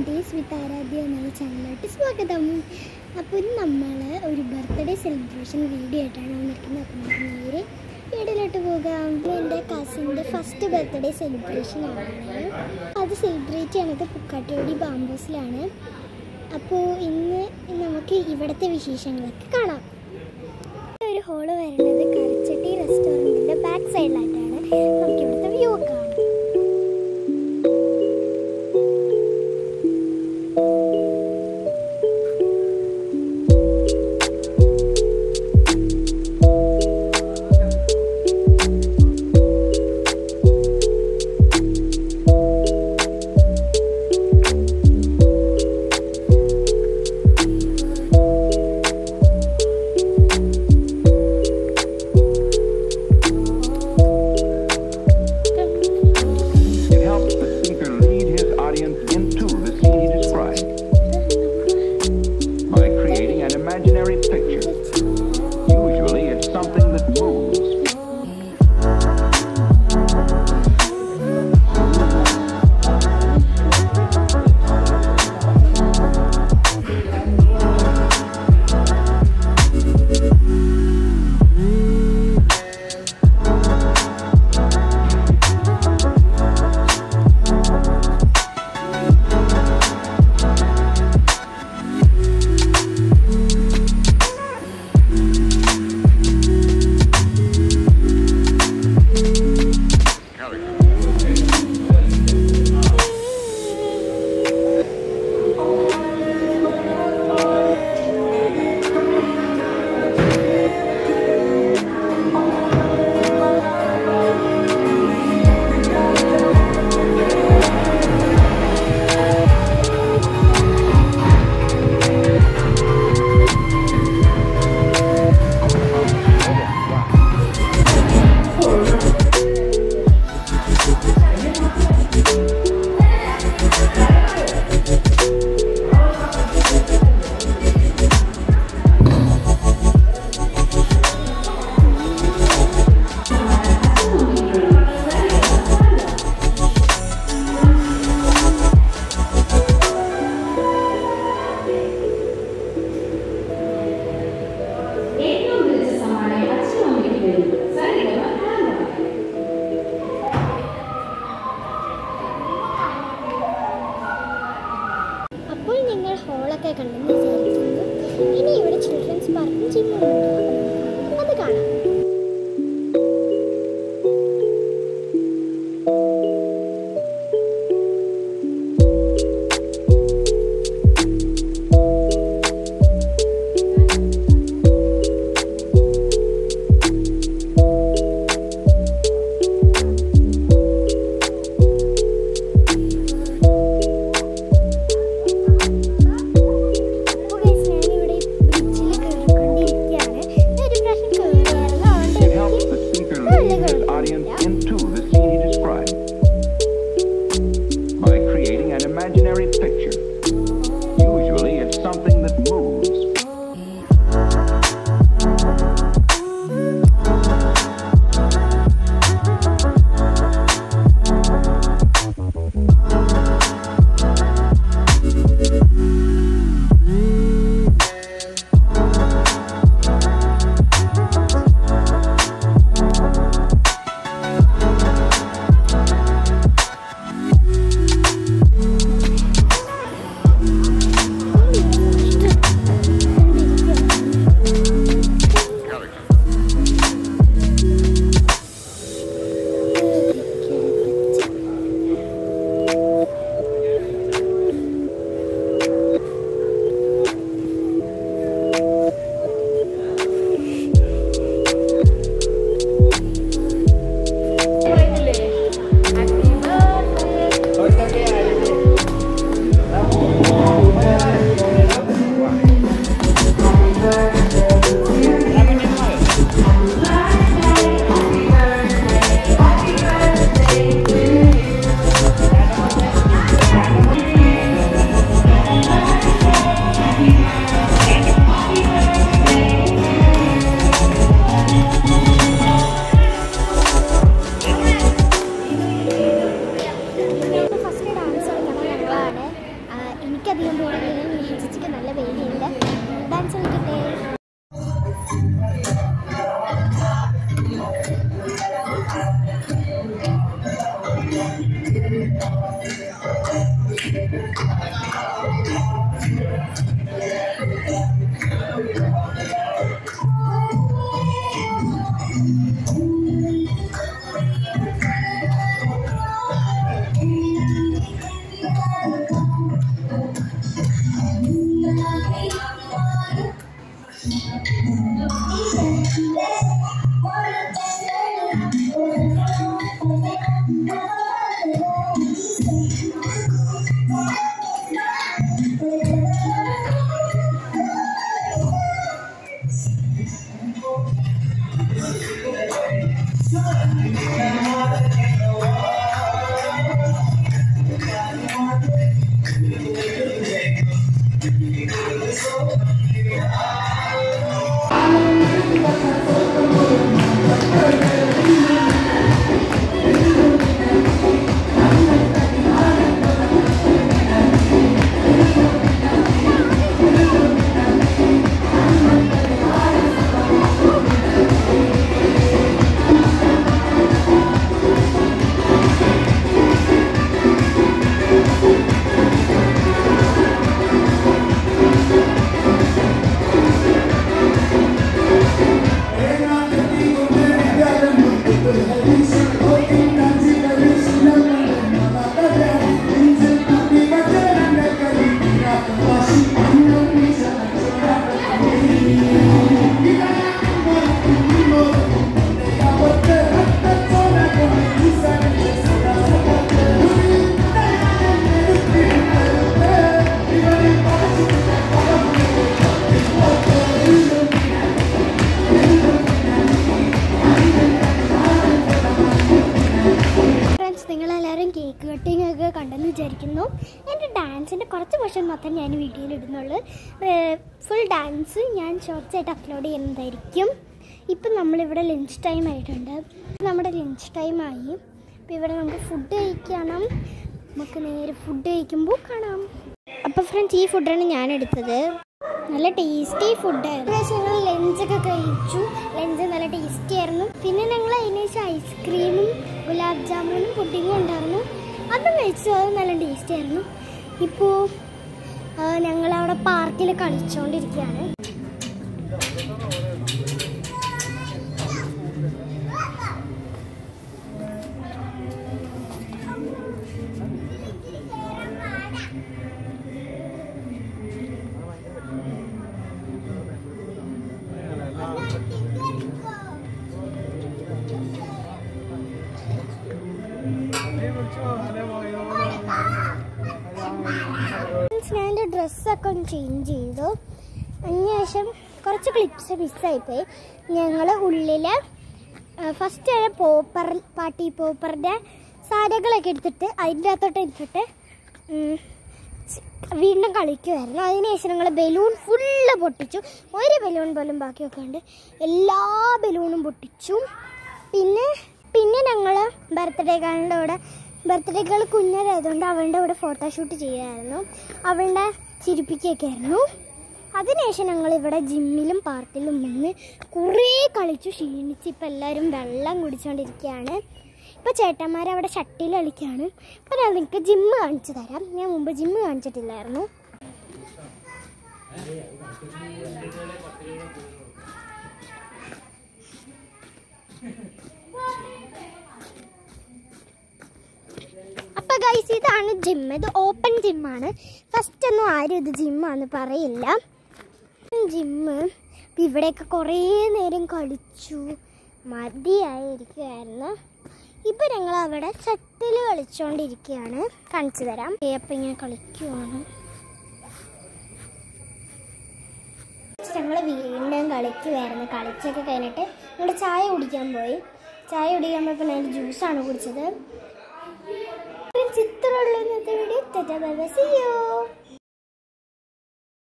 Days വിത്ത് ആരാധ്യ എന്നുള്ള ചാനലിലോട്ട് സ്വാഗതം. അപ്പോൾ ഇന്ന് നമ്മൾ ഒരു ബർത്ത്ഡേ സെലിബ്രേഷൻ വീഡിയോ ആയിട്ടാണ് വന്നിരിക്കുന്നത്. അപ്പോൾ നമുക്ക് നേരെ വീഡിയോയിലോട്ട് പോകാം. എൻ്റെ കസിൻ്റെ ഫസ്റ്റ് ബർത്ത്ഡേ സെലിബ്രേഷൻ ആണ്. അത് സെലിബ്രേറ്റ് ചെയ്യണത് പുക്കാട്ടുപടി ബാംബൂസിലാണ്. അപ്പോൾ ഇന്ന് നമുക്ക് ഇവിടുത്തെ വിശേഷങ്ങളൊക്കെ കാണാം. ഒരു ഹോള് വരുന്നത് കറിച്ചട്ടി റെസ്റ്റോറൻറ്റിൻ്റെ ബാക്ക് സൈഡിലായിട്ടാണ്. നമുക്ക് ഇവിടുത്തെ വ്യൂ കാണാം. ഹോളൊക്കെ കണ്ടെന്ന് വിചാരിക്കുന്നു. ഇനി ഇവിടെ ചിൽഡ്രൻസ് പാർക്കും ജിമ്മും ഉണ്ട്. അത് കാണാം. വിചാരിക്കുന്നു. എൻ്റെ ഡാൻസിൻ്റെ കുറച്ച് പോർഷൻ മാത്രം ഞാൻ വീഡിയോയിൽ ഇടുന്നുള്ളൂ. ഫുൾ ഡാൻസ് ഞാൻ ഷോർട്സ് ആയിട്ട് അപ്ലോഡ് ചെയ്യുന്നതായിരിക്കും. ഇപ്പം നമ്മളിവിടെ ലഞ്ച് ടൈം ആയിട്ടുണ്ട്. നമ്മുടെ ലഞ്ച് ടൈമായി. അപ്പോൾ ഇവിടെ നമുക്ക് ഫുഡ് കഴിക്കണം. നമുക്ക് നേരെ ഫുഡ് കഴിക്കുമ്പോൾ കാണാം. അപ്പോൾ ഫ്രണ്ട്സ്, ഈ ഫുഡാണ് ഞാൻ എടുത്തത്. നല്ല ടേസ്റ്റി ഫുഡായിരുന്നു. ഞങ്ങൾ ലഞ്ചൊക്കെ കഴിച്ചു. ലഞ്ച് നല്ല ടേസ്റ്റി ആയിരുന്നു. പിന്നെ ഞങ്ങൾ അതിന് ശേഷം ഐസ്ക്രീമും ഗുലാബ് ജാമുനും പുഡിങ്ങും ഉണ്ടായിരുന്നു. അതും കഴിച്ചു. അത് നല്ല ടേസ്റ്റി ആയിരുന്നു. ഇപ്പോൾ ഞങ്ങളവിടെ പാർക്കിൽ കളിച്ചുകൊണ്ടിരിക്കുകയാണ്. ഞാൻ എൻ്റെ ഡ്രസ്സൊക്കെ ഒന്ന് ചേഞ്ച് ചെയ്തു. അതിനുശേഷം കുറച്ച് ക്ലിപ്സ് മിസ്സായിപ്പോയി. ഞങ്ങൾ ഉള്ളിൽ ഫസ്റ്റ് പാർട്ടി പോപ്പറിൻ്റെ സാരികളൊക്കെ എടുത്തിട്ട് അതിൻ്റെ അകത്തോട്ട് എടുത്തിട്ട് വീണ്ടും കളിക്കുമായിരുന്നു. അതിനുശേഷം ഞങ്ങൾ ബലൂൺ ഫുള്ള് പൊട്ടിച്ചു. ഒരു ബലൂൺ പോലും ബാക്കി വെക്കാണ്ട് എല്ലാ ബലൂണും പൊട്ടിച്ചു. പിന്നെ ഞങ്ങൾ ബർത്ത്ഡേ ഗേൾ കുഞ്ഞരായതുകൊണ്ട് അവളുടെ കൂടെ ഫോട്ടോഷൂട്ട് ചെയ്യുമായിരുന്നു. അവളുടെ ചിരിപ്പിക്കുകയൊക്കെ ആയിരുന്നു. അതിനുശേഷം ഞങ്ങളിവിടെ ജിമ്മിലും പാർക്കിലും വന്ന് കുറേ കളിച്ചു ക്ഷീണിച്ച് ഇപ്പം എല്ലാവരും വെള്ളം കുടിച്ചുകൊണ്ടിരിക്കുകയാണ്. ഇപ്പോൾ ചേട്ടന്മാരവിടെ ഷട്ടിൽ കളിക്കുകയാണ്. അപ്പോൾ ഞാൻ നിങ്ങൾക്ക് ജിമ്മ് കാണിച്ചു തരാം. ഞാൻ മുമ്പ് ജിമ്മ് കാണിച്ചിട്ടില്ലായിരുന്നു. അപ്പോൾ ഗൈസ്, ഇതാണ് ജിമ്മ്. ഇത് ഓപ്പൺ ജിമ്മാണ്. ഫസ്റ്റ് ഒന്നും ആരും ഇത് ജിമ്മാന്ന് പറയില്ല. ജിമ്മ് ഇവിടെയൊക്കെ കുറേ നേരം കളിച്ചു മതിയായിരിക്കുമായിരുന്നു. ഇപ്പം ഞങ്ങൾ അവിടെ ഷട്ടിൽ കളിച്ചുകൊണ്ടിരിക്കുകയാണ്. കാണിച്ചു തരാം. അപ്പം ഇങ്ങനെ കളിക്കുവാണ്. ഞങ്ങൾ വീണ്ടും കളിക്കുമായിരുന്നു. കളിച്ചൊക്കെ കഴിഞ്ഞിട്ട് ഞങ്ങൾ ചായ കുടിക്കാൻ പോയി. ചായ കുടിക്കാൻ പോയപ്പോൾ ഞാൻ ജ്യൂസാണ് കുടിച്ചത്. ചിത്രമുള്ള ഇന്നത്തെ വീഡിയോ.